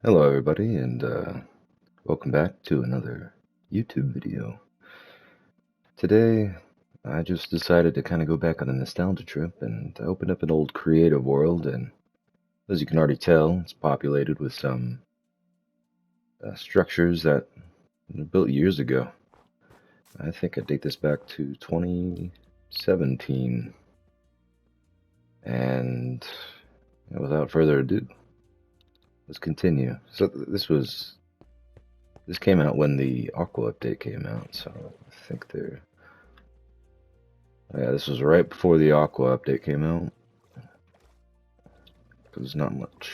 Hello, everybody, and welcome back to another YouTube video. Today, I just decided to kind of go back on a nostalgia trip, and I opened up an old creative world, and as you can already tell, it's populated with some structures that were built years ago. I think I date this back to 2017, and without further ado, let's continue. So this came out when the Aqua update came out, so I think yeah, this was right before the Aqua update came out. There's not much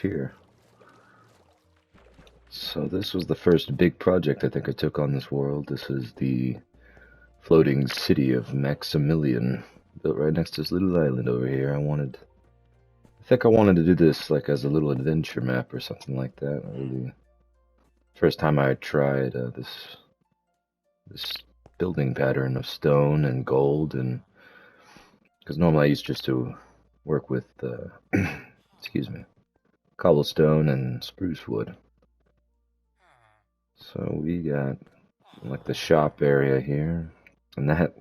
here. So this was the first big project I think I took on this world. This is the floating city of Maximilian, built right next to this little island over here. I think I wanted to do this like as a little adventure map or something like that. Really, first time I tried this building pattern of stone and gold, and because normally I used just to work with excuse me, cobblestone and spruce wood. So we got like the shop area here, and that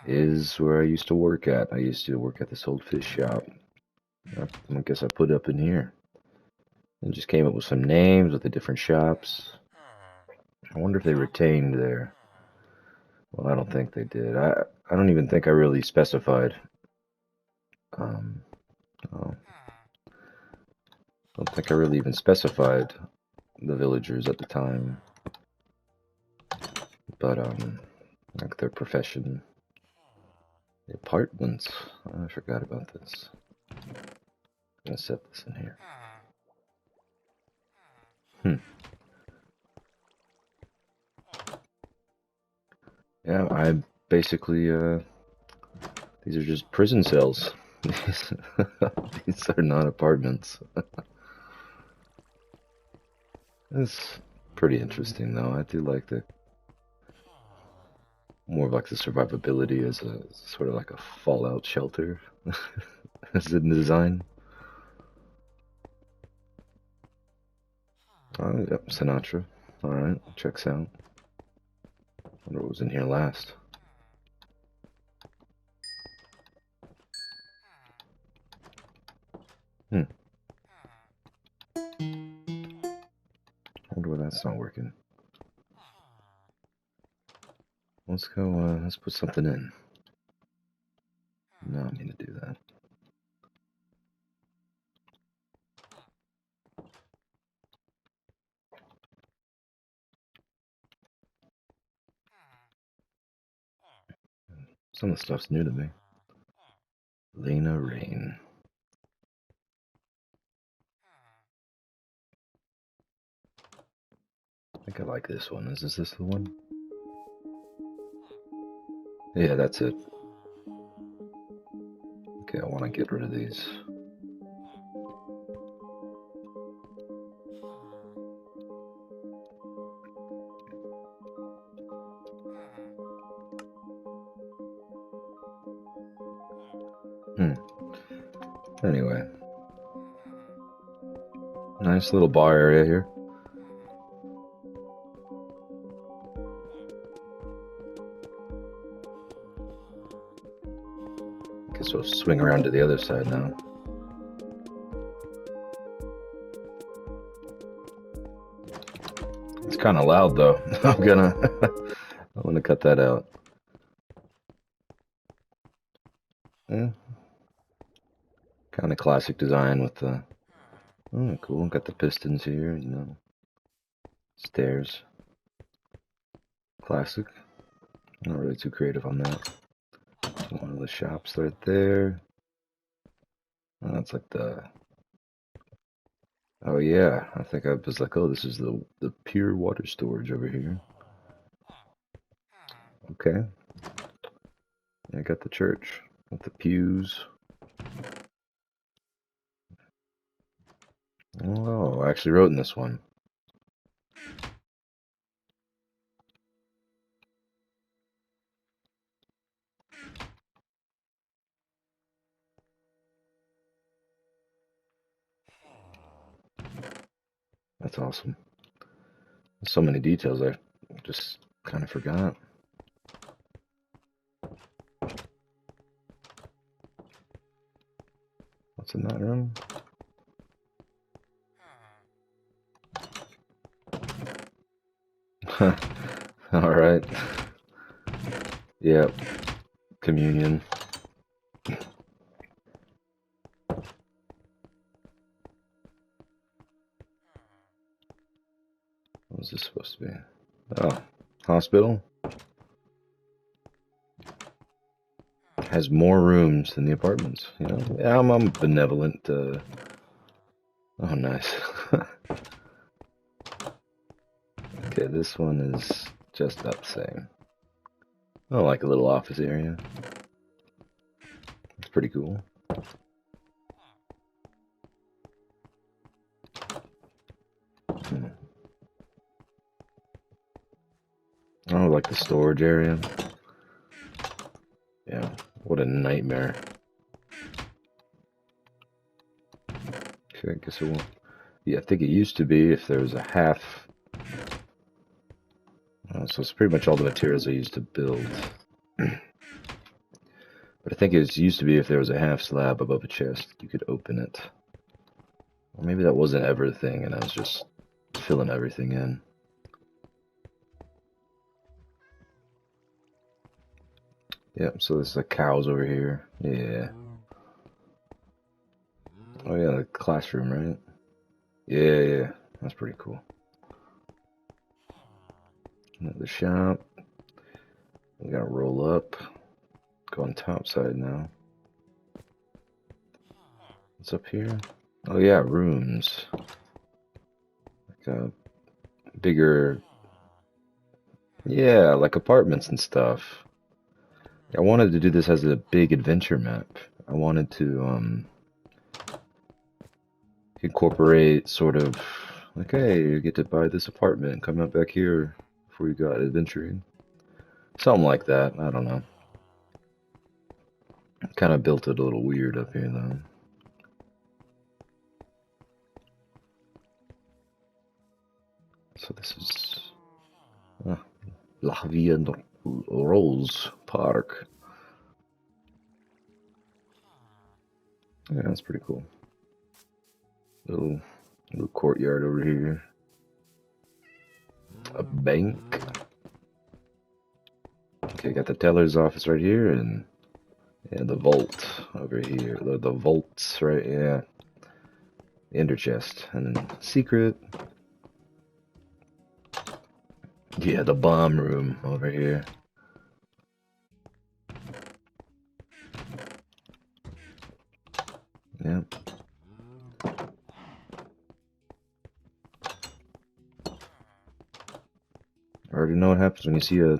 is where I used to work at. I used to work at this old fish shop. I guess I put it up in here. And just came up with some names with the different shops. I wonder if they retained their. Well, I don't think they did. I don't even think I really specified. Oh, I don't think I really even specified the villagers at the time. But like their profession. The apartments. I forgot about this. I'm gonna set this in here. Yeah, I basically these are just prison cells. These are not apartments. It's pretty interesting though. I do like the more of like the survivability as a sort of like a fallout shelter as in design. Oh, yep, Sinatra. Alright, checks out. Wonder what was in here last. I wonder why that's not working. Let's go, let's put something in. No, I need to do that. Some of the stuff's new to me. Lena Rain. I think I like this one. Is this the one? Yeah, that's it. Okay, I want to get rid of these. Anyway. Nice little bar area here. Guess we'll swing around to the other side now. It's kind of loud though. I'm gonna cut that out. Yeah. Kind of classic design with the. Oh, cool. Got the pistons here, you know. Stairs. Classic. Not really too creative on that. One of the shops right there. Oh, that's like the. Oh yeah, I think I was like, oh, this is the pure water storage over here. Okay. I got the church with the pews. Oh, I actually wrote in this one. That's awesome. So many details I just kind of forgot. What's in that room? Alright. Yep. Communion. What was this supposed to be? Oh, hospital? Has more rooms than the apartments, you know? Yeah, I'm benevolent. Oh, nice. Okay, this one is just about the same. Oh, like a little office area. It's pretty cool. Oh, like the storage area. Yeah, what a nightmare. Okay, I guess it won't. Yeah, I think it used to be if there was a half. So it's pretty much all the materials I used to build. But I think it used to be if there was a half slab above a chest, you could open it. Or maybe that wasn't ever a thing and I was just filling everything in. Yep, so there's the cows over here. Yeah. Oh yeah, the classroom, right? Yeah. That's pretty cool. The shop. We gotta roll up. Go on top side now. What's up here? Oh yeah, rooms. Like a bigger... Yeah, like apartments and stuff. I wanted to do this as a big adventure map. I wanted to incorporate sort of like, hey, you get to buy this apartment, come out back here before you go out adventuring. Something like that. I don't know. Kind of built it a little weird up here though. So this is La Via Rose Park. Yeah, that's pretty cool. Little courtyard over here. A bank. Okay, got the teller's office right here, and the vault over here. The vaults, right? Yeah. The ender chest, and then secret. Yeah, the bomb room over here. Yep. I already know what happens when you see a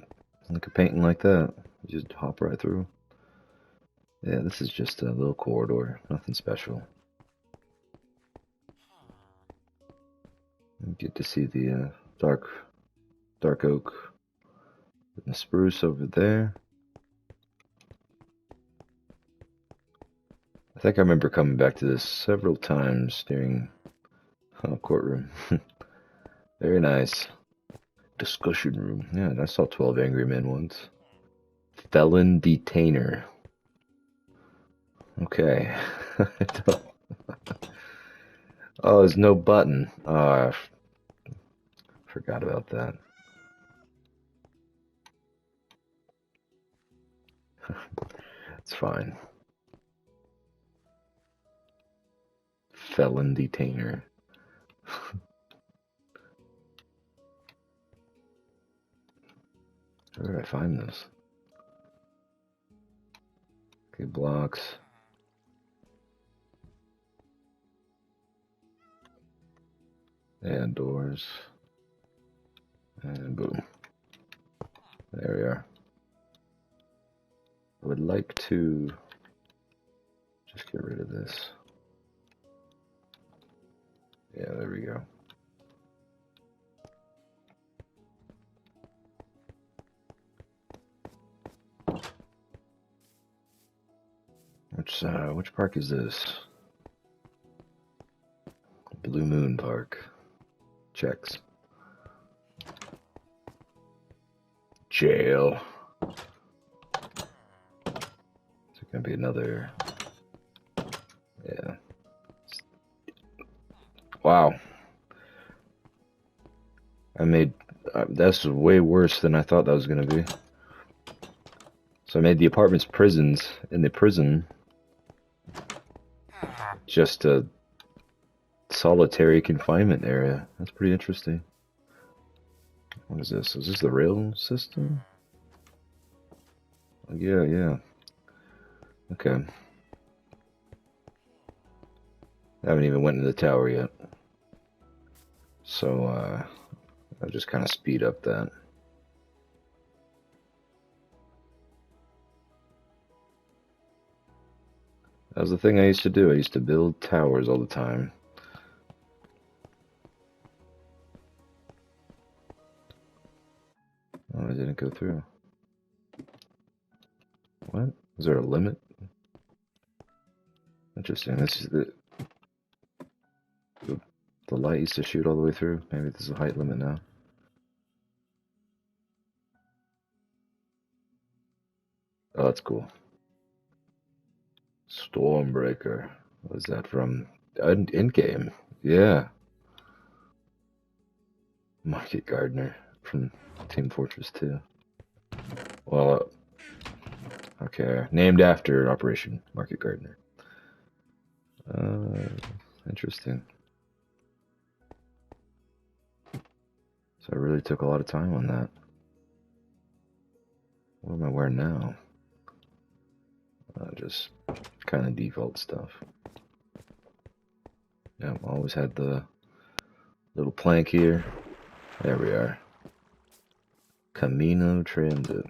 painting like that. You just hop right through. Yeah, this is just a little corridor, nothing special. You get to see the dark oak and the spruce over there. I think I remember coming back to this several times during courtroom. Very nice. Discussion room. Yeah, I saw 12 Angry Men once. Felon detainer. Okay. Oh, there's no button. Oh, I forgot about that. It's fine. Felon detainer. Where did I find this? Okay, blocks. And doors. And boom. There we are. I would like to just get rid of this. Yeah, there we go. Which park is this? Blue Moon Park. checks. Jail. It's gonna be another. Yeah. Wow. I made. That's way worse than I thought that was gonna be. So I made the apartments prisons. In the prison, just a solitary confinement area. That's pretty interesting. What is this? Is this the rail system? Yeah, yeah. Okay. I haven't even went into the tower yet. So, I'll just kind of speed up that. That was the thing I used to do. I used to build towers all the time. Oh, I didn't go through. What? Is there a limit? Interesting. This is the light used to shoot all the way through. Maybe there's a height limit now. Oh, that's cool. Stormbreaker. What is that from? Endgame. Yeah. Market Gardener from Team Fortress 2. Well, okay. Named after Operation Market Gardener. Interesting. So I really took a lot of time on that. What am I wearing now? Just kind of default stuff. Yeah, always had the little plank here. There we are. Camino Transit.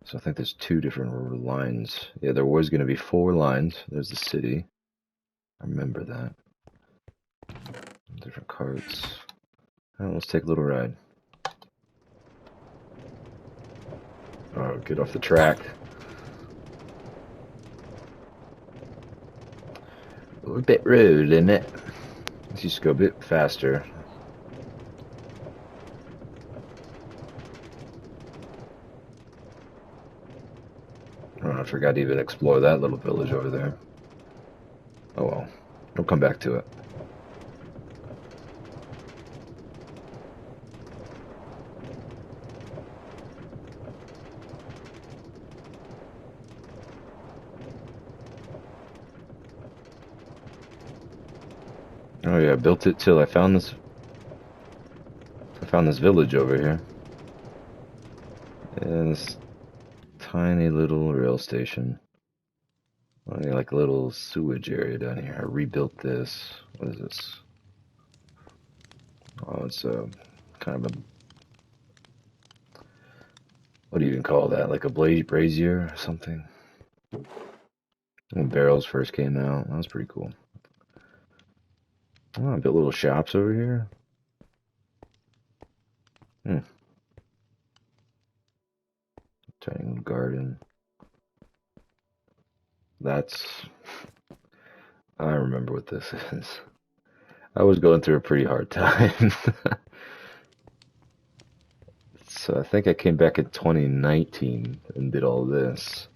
So I think there's 2 different lines. Yeah, there was going to be 4 lines. There's the city. I remember that. Different carts. Alright, let's take a little ride. Oh, get off the track. A bit rude, isn't it? Let's just go a bit faster. Oh, I forgot to even explore that little village over there. Oh well. We'll come back to it. Oh yeah, I built it till I found this village over here. And this tiny little rail station. Only like a little sewage area down here. I rebuilt this. What is this? Oh, it's a kind of a, what do you even call that? Like a brazier or something? When barrels first came out, that was pretty cool. Oh, I built little shops over here. Tiny little garden. That's... I remember what this is. I was going through a pretty hard time. So I think I came back in 2019 and did all this.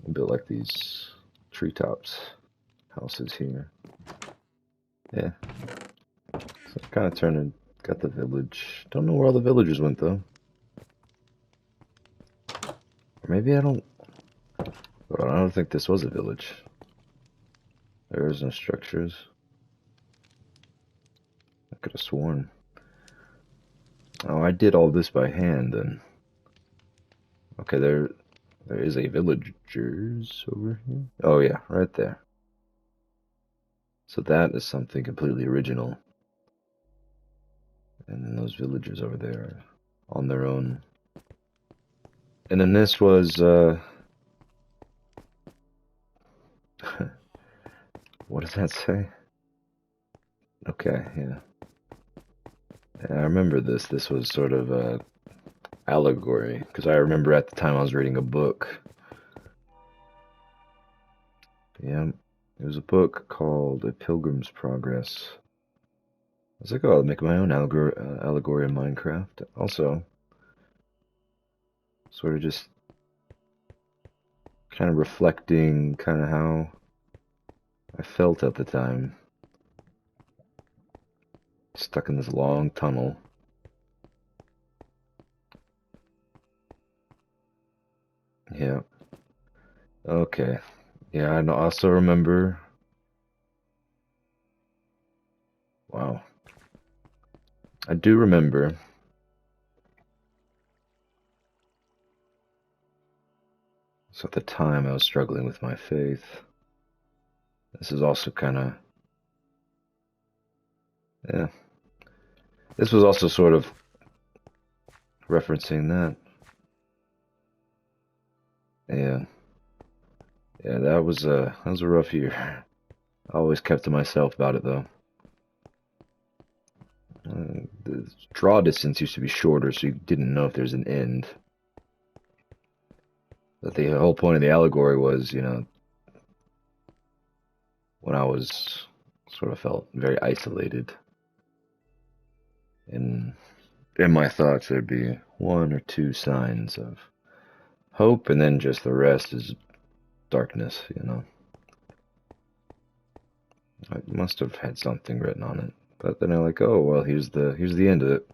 I built like these treetops houses here. Yeah. So kind of turned, got the village. Don't know where all the villagers went though. Or maybe I don't. Well, I don't think this was a village. There is no structures. I could have sworn. Oh, I did all this by hand then. Okay, there is a villagers over here. Oh yeah, right there. So that is something completely original. And then those villagers over there are on their own. And then this was, what does that say? Okay, yeah. I remember this. This was sort of a allegory, because I remember at the time I was reading a book. Yeah, it was a book called A Pilgrim's Progress. was like, oh, I'll make my own allegory in Minecraft. Also, sort of just kind of reflecting kind of how I felt at the time. Stuck in this long tunnel. Yeah. Okay. Yeah, I also remember. Wow. I do remember. So at the time, I was struggling with my faith. This is also kind of. Yeah. This was also sort of referencing that. Yeah. Yeah, that was a rough year. I always kept to myself about it though. The draw distance used to be shorter, so you didn't know if there's an end. But the whole point of the allegory was, when I was sort of felt very isolated, in my thoughts there'd be one or two signs of hope, and then just the rest is darkness. I must have had something written on it. But then I'm like, oh well, here's the end of it.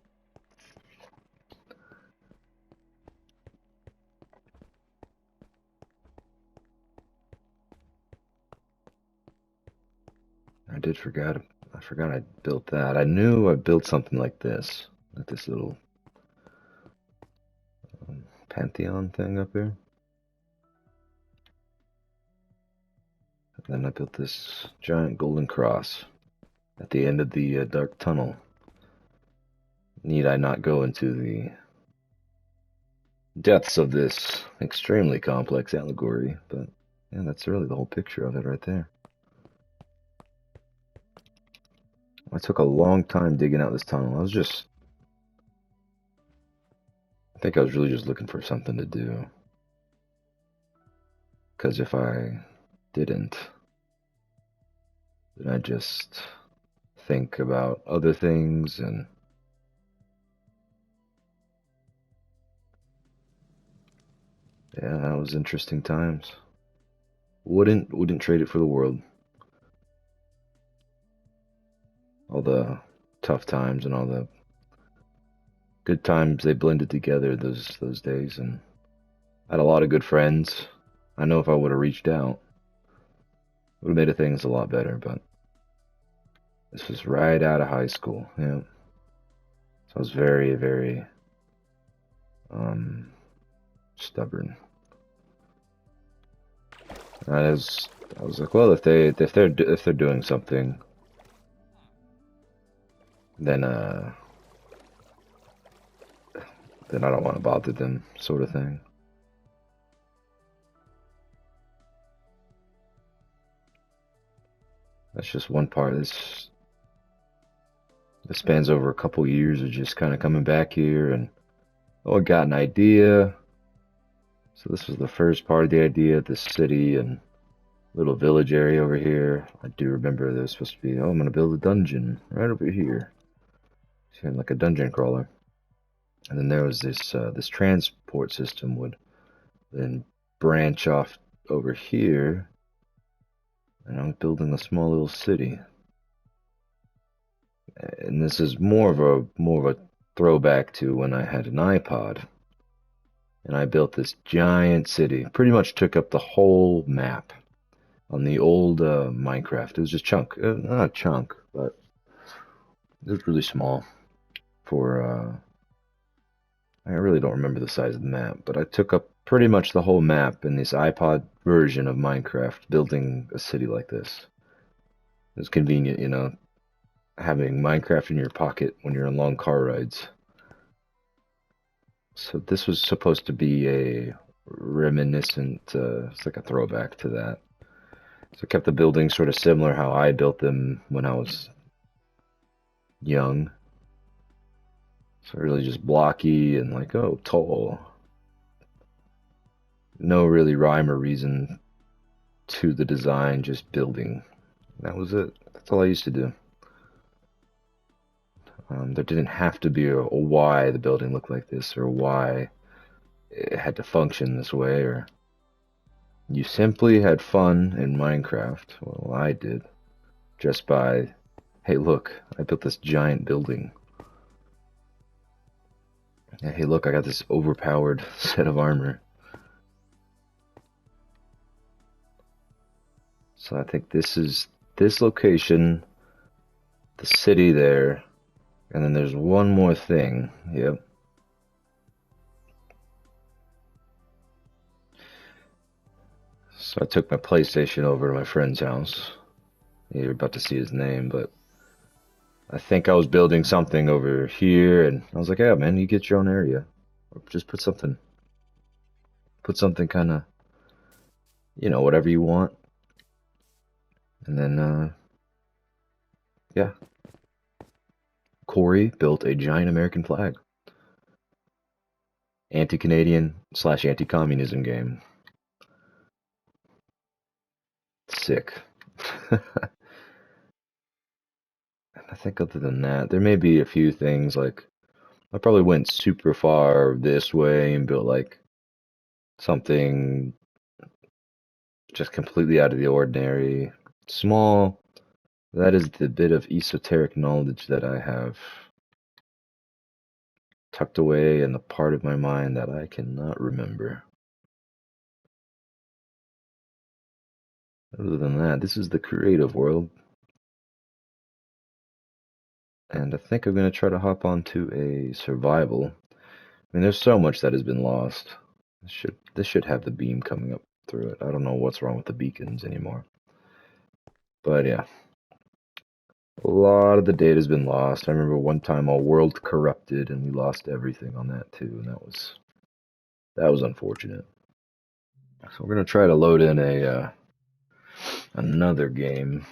I forgot I built that. I knew I built something like this little Pantheon thing up here. And then I built this giant golden cross at the end of the dark tunnel. Need I not go into the depths of this extremely complex allegory, but yeah, that's really the whole picture of it right there. I took a long time digging out this tunnel. I think I was really just looking for something to do. Because if I didn't, then I'd just think about other things, and yeah, that was interesting times. Wouldn't trade it for the world. All the tough times and all the good times, they blended together those days, and I had a lot of good friends. I know if I would have reached out, it would have made things a lot better, but this was right out of high school. Yeah. So I was very, very stubborn. I was like, well, if they're doing something, then then I don't want to bother them, sort of thing. That's just one part. This spans over a couple years of just kind of coming back here, and oh, I got an idea. So this was the first part of the idea, this city and little village area over here. I do remember there was supposed to be, oh, I'm gonna build a dungeon right over here. It's kind of like a dungeon crawler. And then there was this transport system would then branch off over here, and I'm building a small little city. And this is more of a throwback to when I had an iPod, and I built this giant city. Pretty much took up the whole map on the old Minecraft. It was just chunk, not a chunk, but it was really small for. I really don't remember the size of the map, but I took up pretty much the whole map in this iPod version of Minecraft, building a city like this. It was convenient, having Minecraft in your pocket when you're on long car rides. So this was supposed to be a reminiscent, it's like a throwback to that. So I kept the buildings sort of similar how I built them when I was young. So really just blocky and like, oh, tall. No really rhyme or reason to the design, just building. That was it. That's all I used to do. There didn't have to be a why the building looked like this, or why it had to function this way, or you simply had fun in Minecraft. Well, I did. Just by, hey look, I built this giant building. Hey look, I got this overpowered set of armor. So I think this is this location, the city there, and then there's one more thing. Yep. So I took my PlayStation over to my friend's house. You're about to see his name, but I think I was building something over here, and I was like, yeah, man, you get your own area. Or just put something kind of, whatever you want. And then, yeah. Corey built a giant American flag. Anti-Canadian / anti-communism game. Sick. I think other than that, there may be a few things like I probably went super far this way and built like something just completely out of the ordinary. Small. That is the bit of esoteric knowledge that I have tucked away in the part of my mind that I cannot remember. Other than that, this is the creative world. And I think I'm going to try to hop onto a survival. I mean, there's so much that has been lost. This should have the beam coming up through it. I don't know what's wrong with the beacons anymore. But yeah. A lot of the data has been lost. I remember one time our world corrupted and we lost everything on that too, and that was unfortunate. So we're gonna try to load in a another game.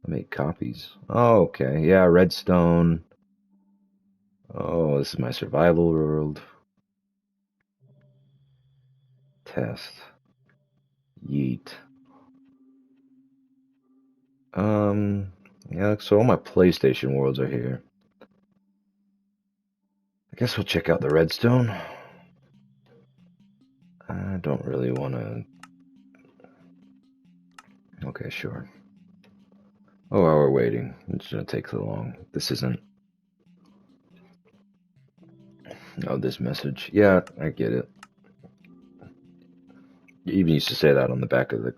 Make copies. Oh, okay. Yeah, Redstone. Oh, this is my survival world. Test. Yeet. Yeah, so all my PlayStation worlds are here. I guess we'll check out the Redstone. I don't really want to... Okay, sure. Oh, while we're waiting. It's gonna take so long. This isn't... Oh, this message. Yeah, I get it. You even used to say that on the back of the...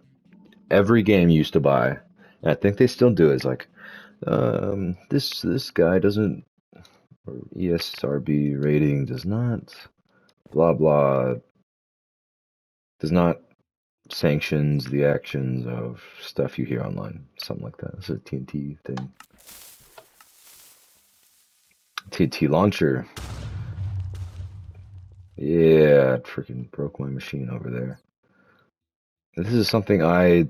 Every game you used to buy, and I think they still do, is like, this guy doesn't... Or ESRB rating does not... Blah, blah... Does not sanctions the actions of stuff you hear online. Something like that. It's a TNT thing. TNT launcher. Yeah, it freaking broke my machine over there. This is something a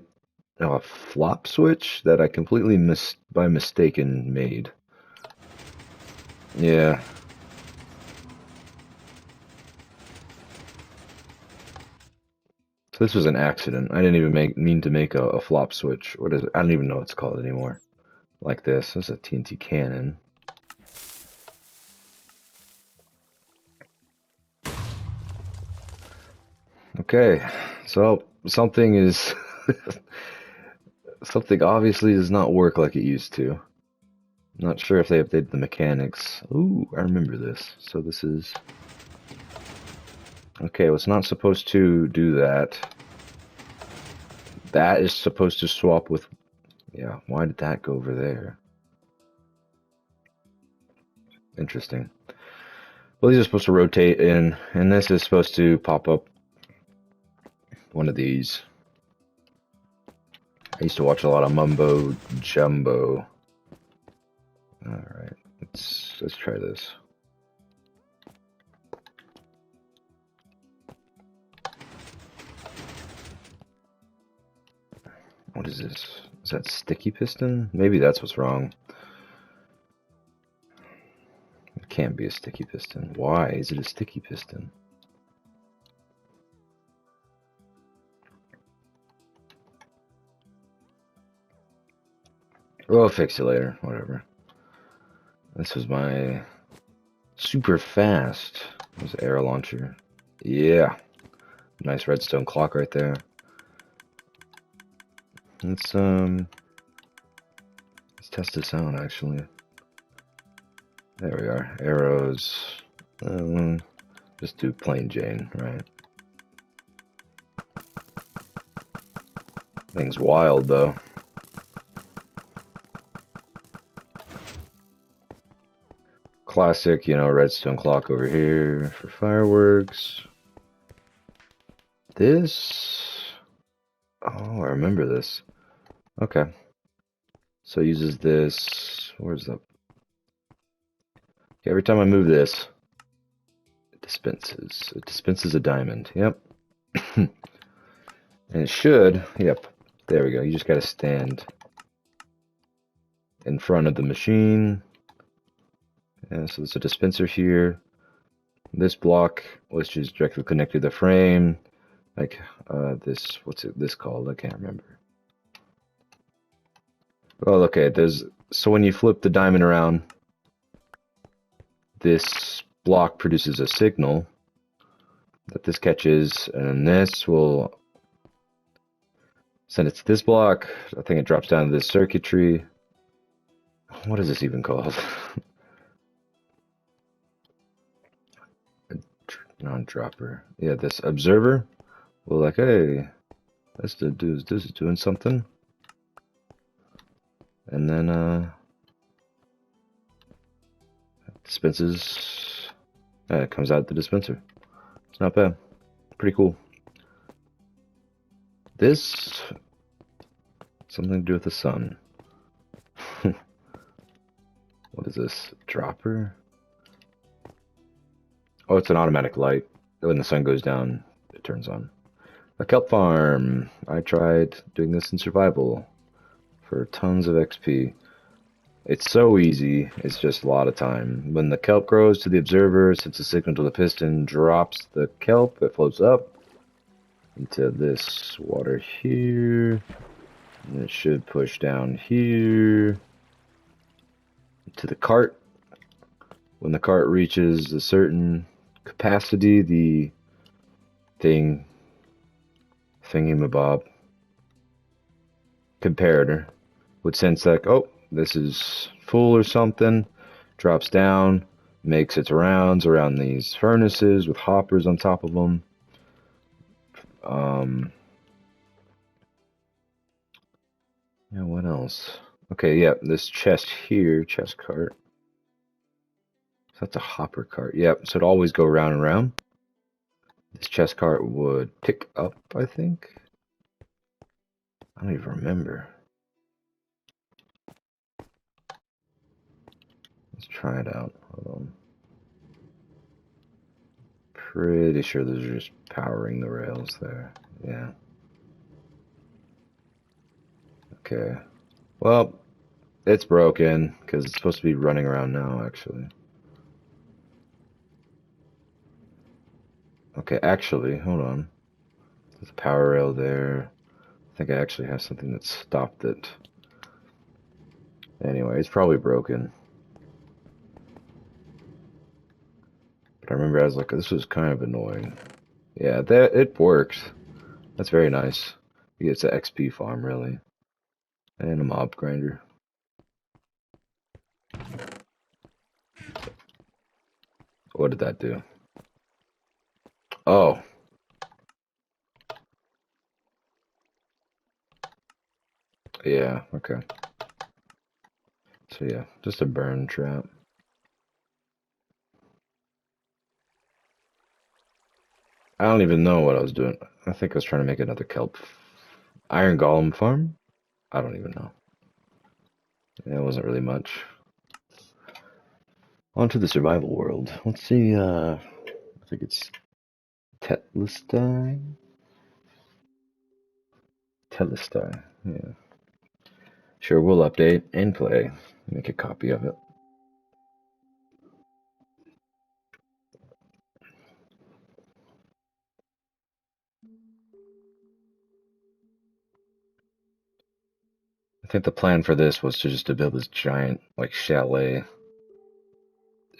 flop switch that I completely by mistaken made. Yeah. So this was an accident. I didn't even mean to make a flop switch. What is it? I don't even know what it's called anymore. Like this. This is a TNT cannon. Okay, so something is something obviously does not work like it used to. I'm not sure if they updated the mechanics. Ooh, I remember this. So this is okay. Well, it's not supposed to do that. That is supposed to swap with. Yeah, why did that go over there? Interesting. Well, these are supposed to rotate in, and this is supposed to pop up one of these. I used to watch a lot of Mumbo Jumbo. Alright, let's try this. What is this? Is that sticky piston? Maybe that's what's wrong. It can't be a sticky piston. Why is it a sticky piston? We'll fix it later, whatever. This was my super fast. There's an arrow launcher. Yeah. Nice redstone clock right there. Let's test this out actually. There we are. Arrows. Just do plain Jane, right? Thing's wild though. Classic, you know, redstone clock over here for fireworks. This... Oh, I remember this. Okay. So it uses this... Where's that? Okay, every time I move this, it dispenses. It dispenses a diamond. Yep. And it should... Yep. There we go. You just gotta stand in front of the machine. Yeah, so there's a dispenser here. This block was just directly connected to the frame. Like, this... What's this called? I can't remember. Oh, okay, there's... So when you flip the diamond around, this block produces a signal that this catches, and this will send it to this block. I think it drops down to this circuitry. What is this even called? A non-dropper. Yeah, this observer will like, hey, this is doing something. And then dispenses. It comes out the dispenser. It's not bad. Pretty cool. This something to do with the sun. What is this? Dropper? Oh, it's an automatic light. When the sun goes down, it turns on. A kelp farm. I tried doing this in survival for tons of XP. It's so easy, it's just a lot of time. When the kelp grows to the observer, sends a signal to the piston, drops the kelp, it floats up into this water here. And it should push down here to the cart. When the cart reaches a certain capacity, the thingy-mabob comparator would sense like, oh, this is full or something, drops down, makes its rounds around these furnaces with hoppers on top of them. Yeah, what else? Okay, yeah, this chest here, chest cart. So that's a hopper cart. Yep, so it'd always go round and round. This chest cart would pick up, I think. I don't even remember. Let's try it out. Hold on. Pretty sure those are just powering the rails there. Yeah. Okay. Well, it's broken because it's supposed to be running around now, actually. Okay, actually, hold on. There's a power rail there. I think I actually have something that stopped it. Anyway, it's probably broken. But I remember I was like, this was kind of annoying. Yeah, it works. That's very nice. It's an XP farm, really. And a mob grinder. What did that do? Oh. Yeah, okay. So yeah, just a burn trap. I don't even know what I was doing. I think I was trying to make another kelp. Iron golem farm? I don't even know. Yeah, it wasn't really much. On to the survival world. Let's see, I think it's Telestai? Telestai, yeah. Sure, we'll update and play. Make a copy of it. I think the plan for this was to just to build this giant, like, chalet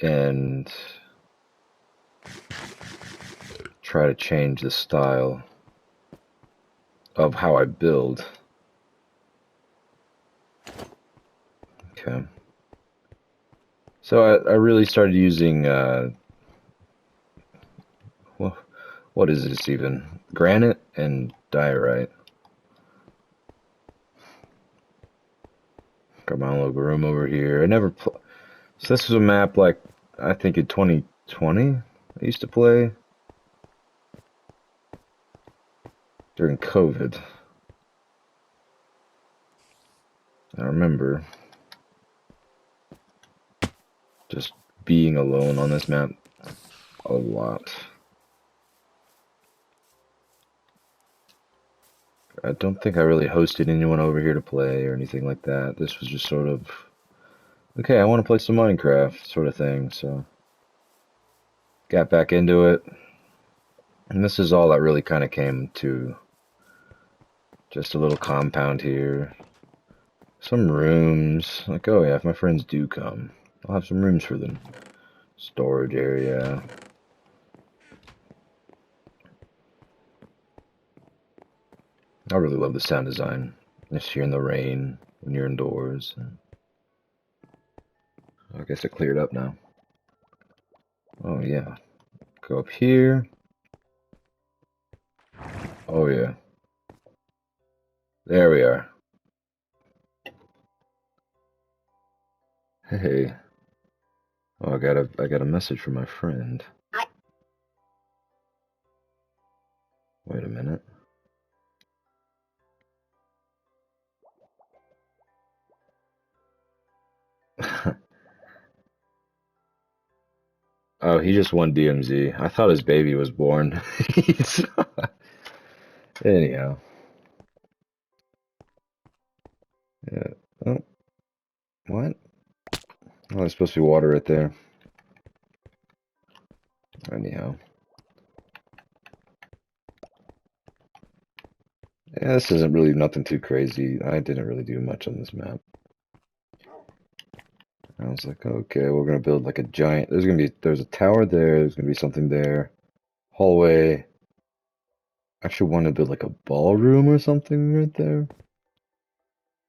and try to change the style of how I build. Okay. So I really started using, well, what is this even? Granite and diorite. Got my own little room over here. So this was a map like, I think in 2020 I used to play. During COVID. I remember just being alone on this map a lot. I don't think I really hosted anyone over here to play or anything like that. This was just sort of, okay, I want to play some Minecraft sort of thing, so got back into it. And this is all that really kind of came to. Just a little compound here. Some rooms. Like, oh yeah, if my friends do come, I'll have some rooms for them. Storage area. I really love the sound design. Just hearing the rain when you're indoors. I guess it cleared up now. Oh yeah. Go up here. Oh yeah. There we are. Hey. Oh, I got a message from my friend. Wait a minute. Oh, he just won DMZ. I thought his baby was born. Anyhow. Yeah. Oh, what? Oh, there's supposed to be water right there. Anyhow. Yeah, this isn't really nothing too crazy. I didn't really do much on this map. I was like, okay, we're gonna build like a giant. There's a tower there. There's gonna be something there. Hallway. I actually want to build like a ballroom or something right there.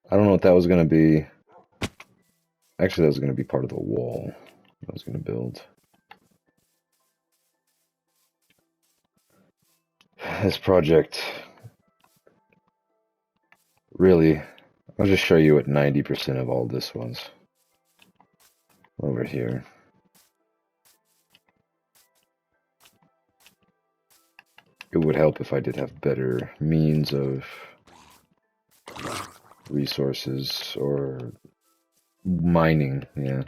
I don't know what that was gonna be. Actually, that was gonna be part of the wall I was gonna build. This project really. I'll just show you what 90% of all this was. Over here. It would help if I did have better means of resources or mining, yeah.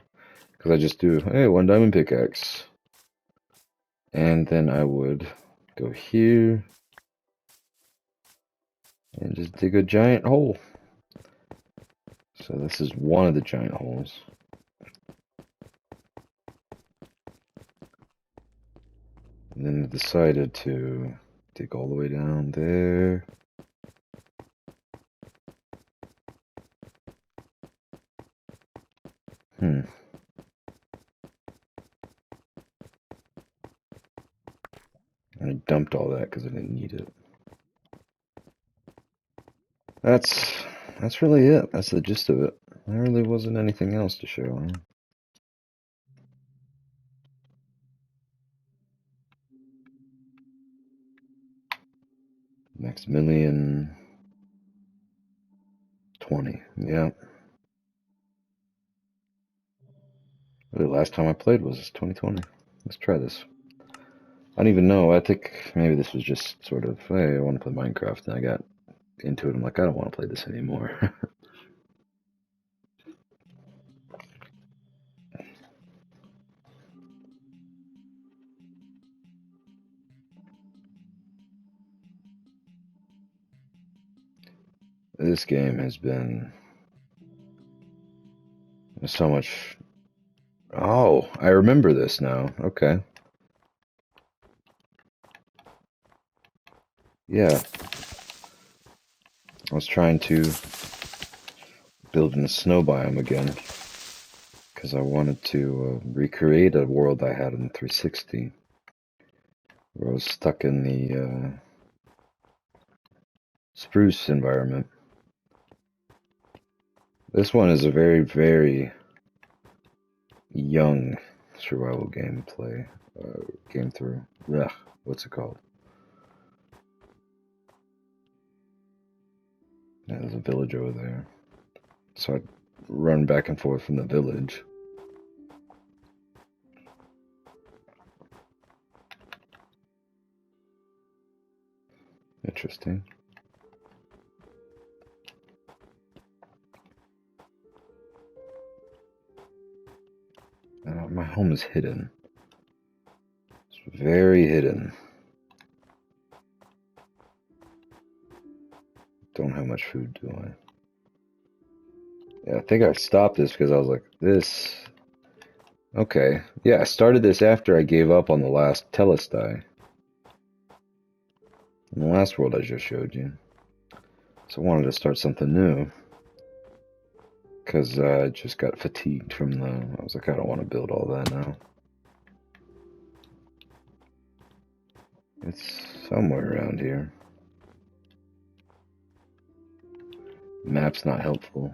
Because I just do, hey, 1 diamond pickaxe. And then I would go here and just dig a giant hole. So this is one of the giant holes. And then I decided to dig all the way down there. And I dumped all that because I didn't need it. That's really it. That's the gist of it. There really wasn't anything else to show. Huh? Maximilian 20. Yeah. The last time I played was 2020. Let's try this. I don't even know. I think maybe this was just sort of, hey, I want to play Minecraft, and I got into it. I'm like, I don't want to play this anymore. This game has been so much. Oh, I remember this now. Okay. Yeah. I was trying to build in a snow biome again. because I wanted to recreate a world I had in 360, where I was stuck in the spruce environment. This one is a very, very young survival game through. Ugh, what's it called? Yeah, there's a village over there. So I'd run back and forth from the village. Interesting. My home is hidden. It's very hidden. Don't have much food, do I? Yeah, I think I stopped this because I was like, this... Okay. Yeah, I started this after I gave up on the last Telestai. In the last world I just showed you. So I wanted to start something new. Because I just got fatigued from the... I was like, I don't want to build all that now. It's somewhere around here. Map's not helpful.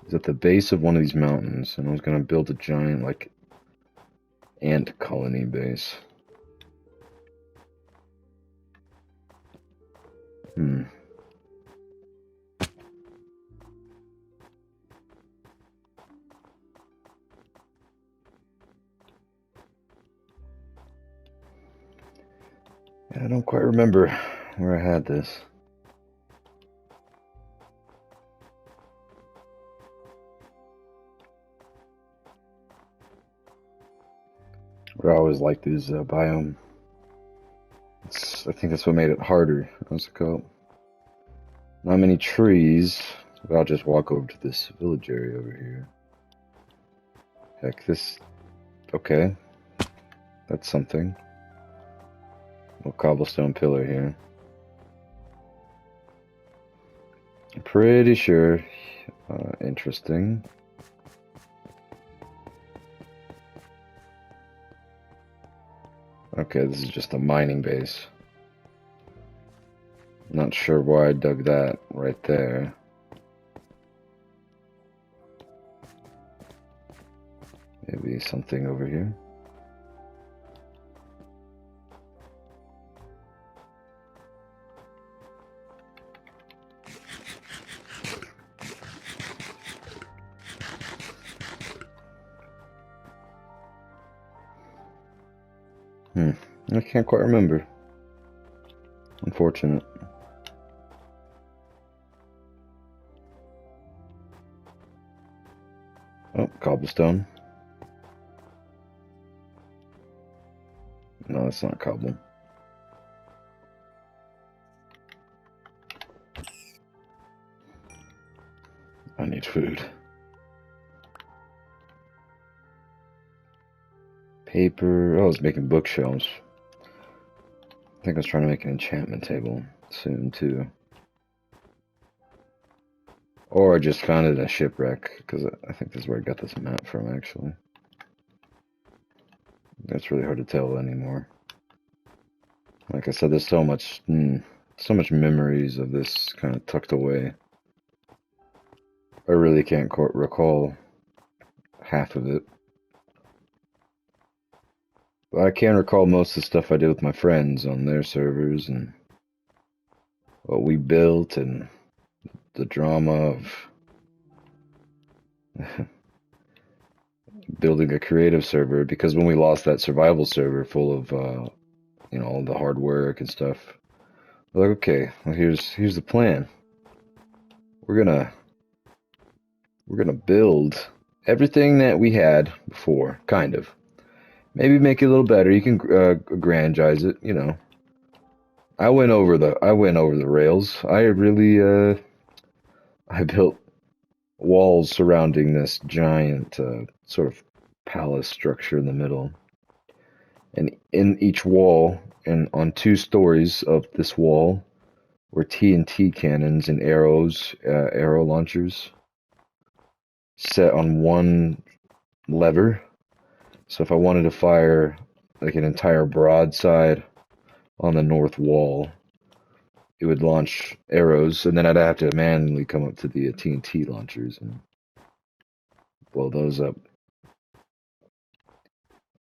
It's at the base of one of these mountains, and I was going to build a giant, like, ant colony base. I don't quite remember where I had this. I always liked this biome. I think that's what made it harder. What's it called? Not many trees, but I'll just walk over to this village area over here. Heck, this... Okay. That's something. Little cobblestone pillar here. I'm pretty sure. Interesting. Okay, this is just a mining base. Not sure why I dug that right there. Maybe something over here. I can't quite remember. Unfortunate. Oh, cobblestone. No, that's not cobble. I need food. Paper. Oh, I was making bookshelves. I think I was trying to make an enchantment table soon, too. Or I just found it in a shipwreck, because I think this is where I got this map from, actually. That's really hard to tell anymore. Like I said, there's so much memories of this kind of tucked away. I really can't recall half of it. But I can recall most of the stuff I did with my friends on their servers and what we built and the drama of building a creative server, because when we lost that survival server full of all the hard work and stuff, we're like, okay, well, here's the plan. We're gonna build everything that we had before, kind of. Maybe make it a little better. You can aggrandize it, you know. I went over the rails. I built walls surrounding this giant sort of palace structure in the middle. And in each wall, and on 2 stories of this wall, were TNT cannons and arrows, arrow launchers. set on one lever. So if I wanted to fire like an entire broadside on the north wall, it would launch arrows, and then I'd have to manually come up to the TNT launchers and blow those up.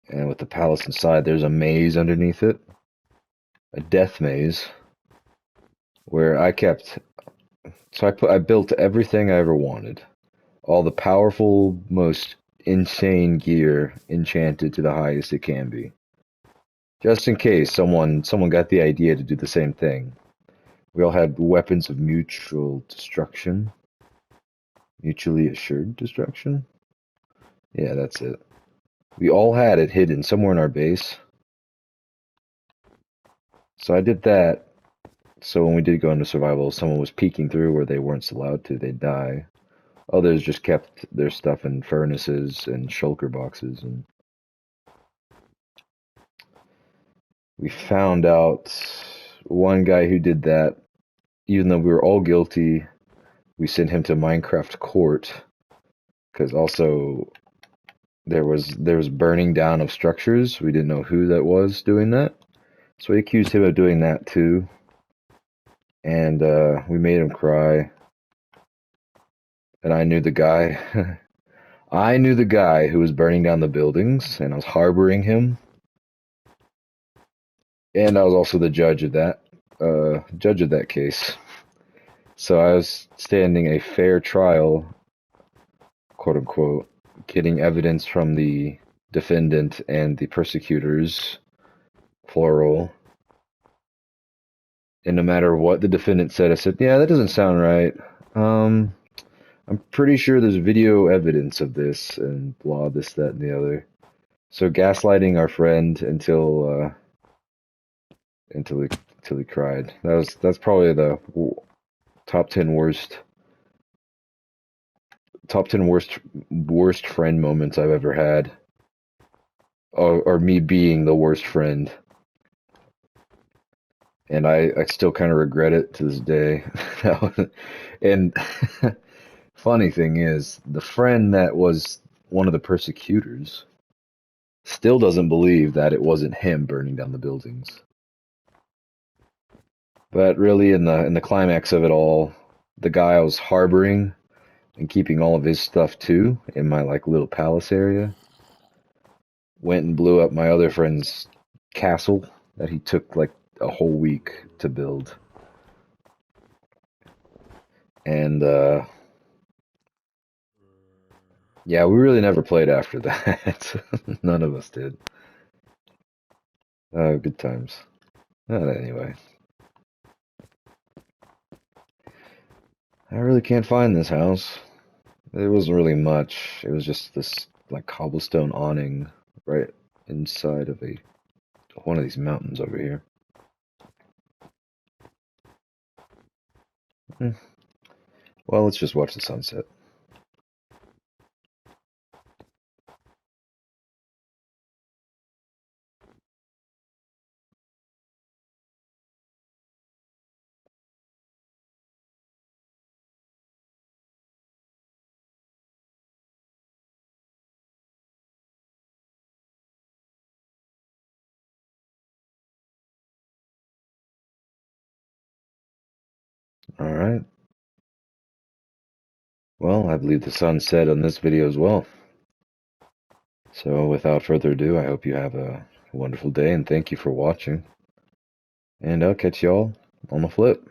And with the palace inside, there's a maze underneath it, a death maze, where I kept. So I built everything I ever wanted, all the powerful, most insane gear enchanted to the highest it can be, just in case someone got the idea to do the same thing. We all had weapons of mutual destruction, mutually assured destruction. Yeah, that's it. We all had it hidden somewhere in our base. So I did that. So when we did go into survival, someone was peeking through where they weren't allowed to, they'd die. Others just kept their stuff in furnaces and shulker boxes. And we found out one guy who did that, even though we were all guilty, we sent him to Minecraft court. Because also there was burning down of structures. We didn't know who that was doing that. So we accused him of doing that too. And we made him cry. And I knew the guy. I knew the guy who was burning down the buildings, and I was harboring him. And I was also the judge of that case. So I was standing a fair trial, quote unquote, getting evidence from the defendant and the persecutors, plural. And no matter what the defendant said, I said, yeah, that doesn't sound right. I'm pretty sure there's video evidence of this, and blah, this, that, and the other. So gaslighting our friend until he cried. That's probably the top 10 worst friend moments I've ever had, or me being the worst friend. And I still kind of regret it to this day. And funny thing is, the friend that was one of the persecutors still doesn't believe that it wasn't him burning down the buildings. But really, in the climax of it all, the guy I was harboring and keeping all of his stuff too in my like little palace area went and blew up my other friend's castle that he took like a whole week to build. And yeah, we really never played after that. None of us did. Good times. Anyway, I really can't find this house. There wasn't really much. It was just this like cobblestone awning right inside of one of these mountains over here. Well, let's just watch the sunset. All right. Well, I believe the sun set on this video as well. So without further ado, I hope you have a wonderful day, and thank you for watching. And I'll catch y'all on the flip.